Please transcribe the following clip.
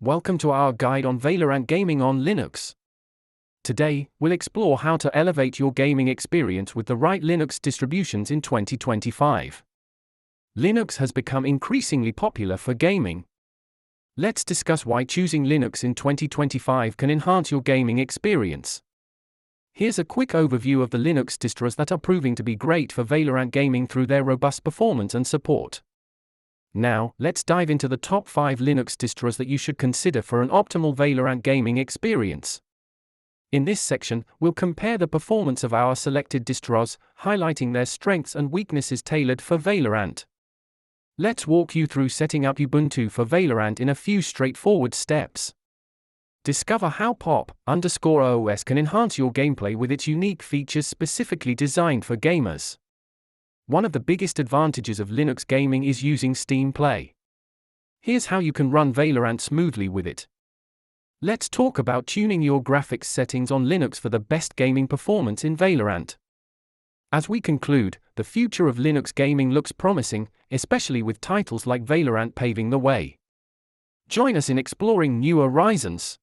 Welcome to our guide on Valorant gaming on Linux. Today, we'll explore how to elevate your gaming experience with the right Linux distributions in 2025. Linux has become increasingly popular for gaming. Let's discuss why choosing Linux in 2025 can enhance your gaming experience. Here's a quick overview of the Linux distros that are proving to be great for Valorant gaming through their robust performance and support. Now, let's dive into the top 5 Linux distros that you should consider for an optimal Valorant gaming experience. In this section, we'll compare the performance of our selected distros, highlighting their strengths and weaknesses tailored for Valorant. Let's walk you through setting up Ubuntu for Valorant in a few straightforward steps. Discover how pop_OS can enhance your gameplay with its unique features specifically designed for gamers. One of the biggest advantages of Linux gaming is using Steam Play. Here's how you can run Valorant smoothly with it. Let's talk about tuning your graphics settings on Linux for the best gaming performance in Valorant. As we conclude, the future of Linux gaming looks promising, especially with titles like Valorant paving the way. Join us in exploring new horizons.